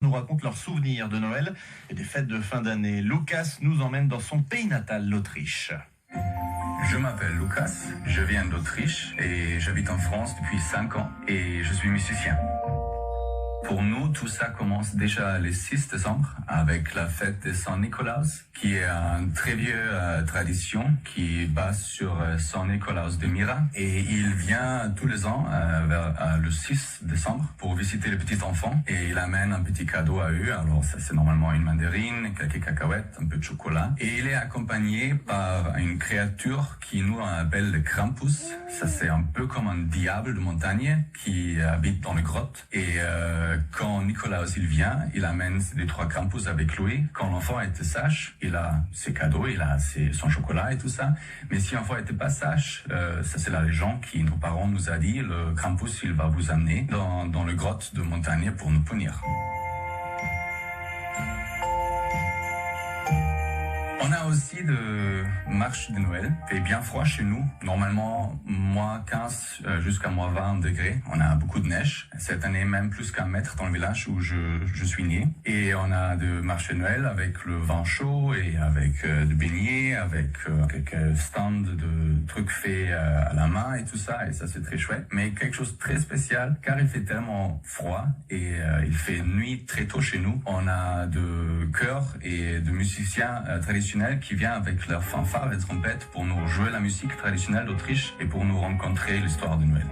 nous racontent leurs souvenirs de Noël et des fêtes de fin d'année. Lucas nous emmène dans son pays natal, l'Autriche. Je m'appelle Lucas, je viens d'Autriche et j'habite en France depuis 5 ans et je suis musicien. Pour nous, tout ça commence déjà le 6 décembre avec la fête de Saint-Nicolas, qui est une très vieille tradition qui base sur Saint-Nicolas de Myra. Et il vient tous les ans vers le 6 décembre pour visiter les petits enfants et il amène un petit cadeau à eux. Alors ça, c'est normalement une mandarine, quelques cacahuètes, un peu de chocolat. Et il est accompagné par une créature qui nous appelle le Krampus. Ça, c'est un peu comme un diable de montagne qui habite dans les grottes. Et quand Nicolas il vient, il amène les 3 Krampus avec lui. Quand l'enfant était sage, il a ses cadeaux, il a son chocolat et tout ça. Mais si l'enfant était pas sage, ça c'est la légende qui nos parents nous a dit, le Krampus il va vous amener dans le grotte de montagne pour nous punir. On a aussi de marche de Noël. Il fait bien froid chez nous. Normalement, moins 15 jusqu'à moins 20 degrés. On a beaucoup de neige. Cette année, même plus qu'un mètre dans le village où je suis né. Et on a de marche de Noël avec le vin chaud et avec de beignets, avec quelques stands de trucs faits à la main et tout ça. Et ça, c'est très chouette. Mais quelque chose de très spécial, car il fait tellement froid et il fait nuit très tôt chez nous. On a de chœurs et de musiciens traditionnels qui vient avec leurs fanfares et trompettes pour nous jouer la musique traditionnelle d'Autriche et pour nous rencontrer l'histoire de Noël.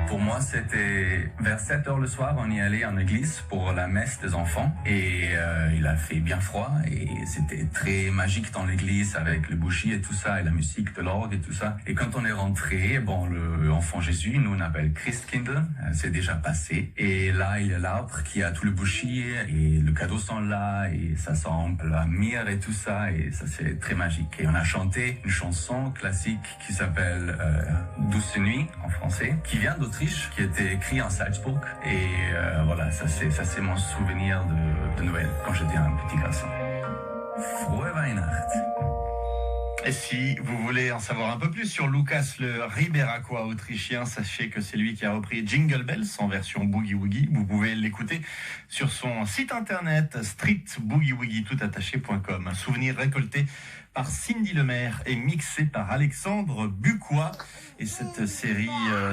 Pour moi, c'était vers 7h le soir, on y allait en église pour la messe des enfants et il a fait bien froid et c'était très magique dans l'église avec les bougies et tout ça et la musique de l'orgue et tout ça. Et quand on est rentré, le enfant Jésus, nous on appelle Christkindl, c'est déjà passé. Et là, il y a l'arbre qui a tous les bougies et le cadeau sont là et ça sent la myrrhe et tout ça et ça c'est très magique. Et on a chanté une chanson classique qui s'appelle Douce Nuit en français, qui vient d'Autriche, qui était écrit en Salzbourg et voilà, ça c'est mon souvenir de Noël quand j'étais un petit garçon. Frohe Weihnacht. Et si vous voulez en savoir un peu plus sur Lucas le Ribéracois autrichien, sachez que c'est lui qui a repris Jingle Bells en version Boogie Woogie. Vous pouvez l'écouter sur son site internet streetboogiewoogie.com. Un souvenir récolté par Cindy Lemaire et mixé par Alexandre Bucois. Et cette série